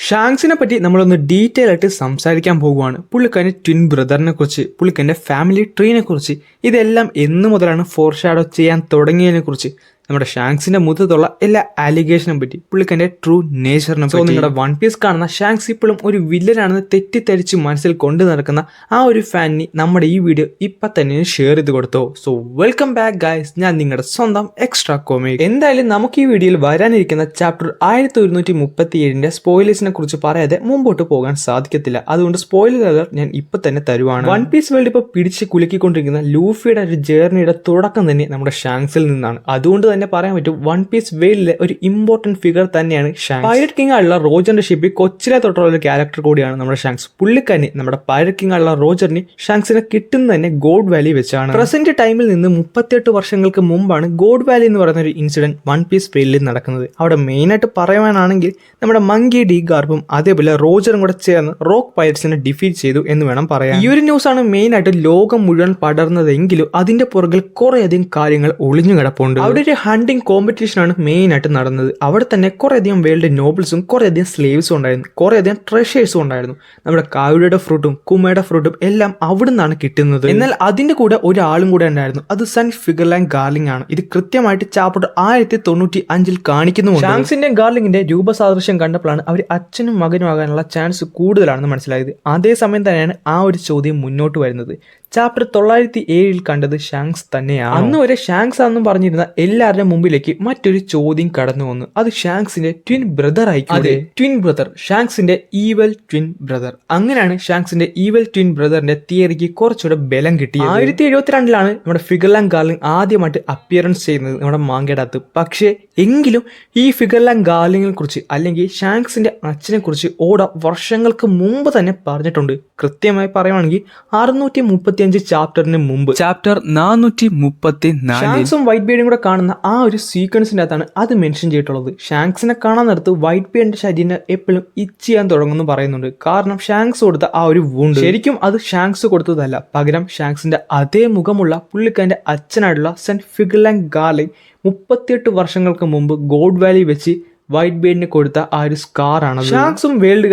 ഷാങ്സിനെ പറ്റി നമ്മളൊന്ന് ഡീറ്റെയിൽ ആയിട്ട് സംസാരിക്കാൻ പോകുവാണ്. പുള്ളിക്കാരൻ്റെ ട്വിൻ ബ്രദറിനെ കുറിച്ച്, പുള്ളിക്കാരൻ്റെ ഫാമിലി ട്രീനെ കുറിച്ച്, ഇതെല്ലാം എന്ന് മുതലാണ് ഫോർഷാഡോ ചെയ്യാൻ തുടങ്ങിയതിനെ കുറിച്ച്, നമ്മുടെ ഷാങ്സിന്റെ മുഖത്തുള്ള എല്ലാ ആലിഗേഷനെ പറ്റി, പുള്ളിക്കാരൻ്റെ ട്രൂ നേച്ചറിനെ പറ്റി. നിങ്ങളുടെ വൺ പീസ് കാണുന്ന ഷാങ്സ് ഇപ്പോഴും ഒരു വില്ലനാണെന്ന് തെറ്റിദ്ധരിച്ച് മനസ്സിൽ കൊണ്ടു നടക്കുന്ന ആ ഒരു ഫാനിന് നമ്മുടെ ഈ വീഡിയോ ഇപ്പം തന്നെ ഷെയർ ചെയ്ത് കൊടുത്തോ. സോ വെൽക്കം ബാക്ക് ഗൈസ്, ഞാൻ നിങ്ങളുടെ സ്വന്തം എക്സ്ട്രാ കോമിക്. എന്തായാലും നമുക്ക് ഈ വീഡിയോയിൽ വരാനിരിക്കുന്ന ചാപ്റ്റർ 1137 സ്പോയിലേഴ്സിനെ കുറിച്ച് പറയാതെ മുമ്പോട്ട് പോകാൻ സാധിക്കത്തില്ല. അതുകൊണ്ട് സ്പോയിലർ അലർട്ട് ഞാൻ ഇപ്പൊ തന്നെ തരുവാണ്. വൺ പീസ് വേൾഡ് ഇപ്പോൾ പിടിച്ച് കുലുക്കിക്കൊണ്ടിരിക്കുന്ന ലൂഫിയുടെ ഒരു ജേർണിയുടെ തുടക്കം തന്നെ നമ്മുടെ ഷാങ്സിൽ നിന്നാണ്. അതുകൊണ്ട് തന്നെ പറയാൻ പറ്റും വൺ പീസ് വേൾഡിലെ ഒരു ഇമ്പോർട്ടന്റ് ഫിഗർ തന്നെയാണ് ഷാങ്സ്. പൈററ്റ് കിങ് ആയുള്ള റോജറിന്റെ ഷിപ്പിൽ കൊച്ചിലെ തൊട്ടുള്ള ഒരു ക്യാരക്ടർ കൂടിയാണ് നമ്മുടെ ഷാങ്സ്. പുള്ളിക്കാരന് നമ്മുടെ പൈററ്റ് കിങ് ആയുള്ള റോജറിന് ഷാങ്സിനെ കിട്ടുന്നത് തന്നെ ഗോഡ് വാലി വെച്ചാണ്. പ്രസന്റ് ടൈമിൽ നിന്ന് 38 വർഷങ്ങൾക്ക് മുമ്പാണ് ഗോഡ് വാലി എന്ന് പറയുന്ന ഒരു ഇൻസിഡന്റ് വൺ പീസ് വേൾഡിൽ നടക്കുന്നത്. അവിടെ മെയിനായിട്ട് പറയുവാനാണെങ്കിൽ നമ്മുടെ മങ്കി ഡി ഗാർബും അതേപോലെ റോജറും കൂടെ ചേർന്ന് റോക്ക് പൈററ്റ്സിനെ ഡിഫീറ്റ് ചെയ്തു എന്ന് വേണം പറയാൻ. ഈ ഒരു ന്യൂസ് ആണ് മെയിനായിട്ട് ലോകം മുഴുവൻ പടർന്നതെങ്കിലും അതിന്റെ പുറകിൽ കുറേയധികം കാര്യങ്ങൾ ഒളിഞ്ഞു കിടപ്പുണ്ട്. അവിടെ ഒരു ഹണ്ടിങ് കോമ്പറ്റീഷനാണ് മെയിൻ ആയിട്ട് നടന്നത്. അവിടെ തന്നെ കുറേയധികം വേൾഡ് നോബിൾസും കുറേയധികം സ്ലേവ്സും ഉണ്ടായിരുന്നു, കുറേയധികം ട്രഷേഴ്സും ഉണ്ടായിരുന്നു. നമ്മുടെ കാവുയുടെ ഫ്രൂട്ടും കുമയുടെ ഫ്രൂട്ടും എല്ലാം അവിടെ നിന്നാണ് കിട്ടുന്നത്. എന്നാൽ അതിന്റെ കൂടെ ഒരാളും കൂടെ ഉണ്ടായിരുന്നു, അത് സൺ ഫിഗർലാൻഡ് ഗാർലിംഗ് ആണ്. ഇത് കൃത്യമായിട്ട് ചാപ്റ്റർ 1095 കാണിക്കുന്നുണ്ട്. ഷാങ്സിന്റെ ഗാർലിംഗിന്റെ രൂപസാദൃശ്യം കണ്ടപ്പോഴാണ് അവർ അച്ഛനും മകനും ആകാനുള്ള ചാൻസ് കൂടുതലാണെന്ന് മനസ്സിലായത്. അതേസമയം തന്നെയാണ് ആ ഒരു ചോദ്യം മുന്നോട്ട് വരുന്നത്. ചാപ്റ്റർ 907 കണ്ടത് ഷാങ്സ് തന്നെയാണ്. അന്ന് വരെ ഷാങ്സ് ആണെന്നും പറഞ്ഞിരുന്ന എല്ലാവരുടെ മുമ്പിലേക്ക് മറ്റൊരു ചോദ്യം കടന്നു വന്നു. അത് ഷാങ്സിന്റെ ട്വിൻ ബ്രദർ ആയിരിക്കും. അതെ, ട്വിൻ ബ്രദർ, ഷാങ്സിന്റെ ഈവൽ ട്വിൻ ബ്രദർ. അങ്ങനെയാണ് ഷാങ്സിന്റെ ഈവൽ ട്വിൻ ബ്രദറിന്റെ തിയറിക്ക് കുറച്ചുകൂടെ ബലം കിട്ടിയത്. 1072 നമ്മുടെ ഫിഗർലാൻഡ് ഗാർലിംഗ് ആദ്യമായിട്ട് അപ്പിയറൻസ് ചെയ്യുന്നത് നമ്മുടെ മാങ്കയുടെ അകത്ത്. പക്ഷേ എങ്കിലും ഈ ഫിഗർലാൻഡ് ഗാർലിംഗിനെ കുറിച്ച് അല്ലെങ്കിൽ ഷാങ്സിന്റെ അച്ഛനെ കുറിച്ച് ഓട വർഷങ്ങൾക്ക് മുമ്പ് തന്നെ പറഞ്ഞിട്ടുണ്ട്. കൃത്യമായി പറയുവാണെങ്കിൽ 635 ചാപ്റ്ററിന് മുമ്പ്, ചാപ്റ്റർ 434 ഷാങ്സും വൈറ്റ് ബീഡും കൂടെ കാണുന്ന ആ ഒരു സീക്വൻസിന്റെ അകത്താണ് അത് മെൻഷൻ ചെയ്തിട്ടുള്ളത്. ഷാങ്സിനെ കാണാൻ നേരത്ത് വൈറ്റ് ബീഡിന്റെ ശരീരം എപ്പോഴും ഇച്ച് ചെയ്യാൻ തുടങ്ങുന്നു പറയുന്നുണ്ട്. കാരണം ഷാങ്സ് കൊടുത്ത ആ ഒരു വൂണ്ട് ശരിക്കും അത് ഷാങ്സ് കൊടുത്തതല്ല, പകരം ഷാങ്സിന്റെ അതേ മുഖമുള്ള പുള്ളിക്കാരന്റെ അച്ഛനായിട്ടുള്ള സെന്റ് ഫിഗർലാൻഡ് ഗാർലിംഗ് 38 വർഷങ്ങൾക്ക് മുമ്പ് ഗോഡ് വാലി വെച്ച് വൈറ്റ് ബീഡിന് കൊടുത്ത ആ ഒരു സ്കാർ ആണ്. ഷാങ്സും വേൾഡ്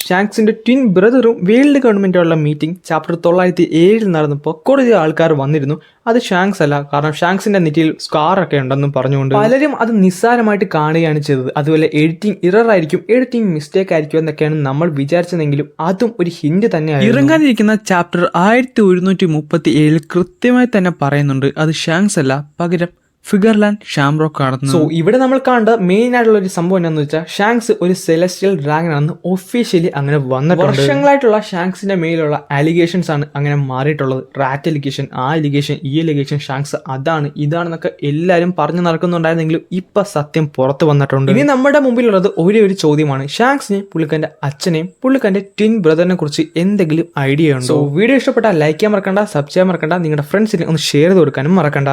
ഷാങ്സിന്റെ ട്വിൻ ബ്രദറും വേൾഡ് ഗവൺമെന്റുള്ള മീറ്റിംഗ് ചാപ്റ്റർ 907 നടന്നപ്പോൾ കുറേ ആൾക്കാർ വന്നിരുന്നു. അത് ഷാങ്സ് അല്ല, കാരണം ഷാങ്സിന്റെ നെറ്റിയിൽ സ്കാർ ഒക്കെ ഉണ്ടെന്നും പറഞ്ഞുകൊണ്ട് പലരും അത് നിസ്സാരമായിട്ട് കാണുകയാണ് ചെയ്തത്. അതുപോലെ എഡിറ്റിംഗ് ഇറർ ആയിരിക്കും, എഡിറ്റിംഗ് മിസ്റ്റേക്ക് ആയിരിക്കും എന്നൊക്കെയാണ് നമ്മൾ വിചാരിച്ചതെങ്കിലും അതും ഒരു ഹിന്റ് തന്നെയാണ്. ഇറങ്ങാനിരിക്കുന്ന ചാപ്റ്റർ 1137 കൃത്യമായി തന്നെ പറയുന്നുണ്ട് അത് ഷാങ്സ് അല്ല, പകരം ഫിഗർലാൻഡ് ഷാംറോക്ക് ആണ്. സോ ഇവിടെ നമ്മൾ കാണേണ്ട മെയിൻ ആയിട്ടുള്ള ഒരു സംഭവം എന്താണെന്ന് വെച്ചാൽ ഷാങ്സ് ഒരു സെലസ്റ്റിയൽ ഡ്രാഗൺ ആണെന്ന് ഒഫീഷ്യലി അങ്ങനെ വന്നിട്ടുണ്ട്. വർഷങ്ങളായിട്ടുള്ള ഷാങ്സിന്റെ മേലുള്ള അലിഗേഷൻസ് ആണ് അങ്ങനെ മാറിയിട്ടുള്ളത്. റാറ്റ് അലിഗേഷൻ, ആ അലിഗേഷൻ, ഈ അലിഗേഷൻ, ഷാങ്സ് അതാണ് ഇതാണെന്നൊക്കെ എല്ലാവരും പറഞ്ഞു നടക്കുന്നുണ്ടായിരുന്നെങ്കിലും ഇപ്പൊ സത്യം പുറത്തു വന്നിട്ടുണ്ട്. ഇനി നമ്മുടെ മുമ്പിലുള്ളത് ഒരേ ഒരു ചോദ്യമാണ്, ഷാങ്സിനെ പുള്ളിക്കാരന്റെ അച്ഛനെയും പുള്ളിക്കാരന്റെ ട്വിൻ ബ്രദറിനെ കുറിച്ച് എന്തെങ്കിലും ഐഡിയ ഉണ്ടോ? സോ വീഡിയോ ഇഷ്ടപ്പെട്ടാൽ ലൈക്ക് ചെയ്യാൻ മറക്കണ്ട, സബ്സ്ക്രൈബ് ചെയ്യാൻ മറക്കണ്ട, നിങ്ങളുടെ ഫ്രണ്ട്സിന് ഒന്ന് ഷെയർ ചെയ്ത് കൊടുക്കാനും മറക്കണ്ട.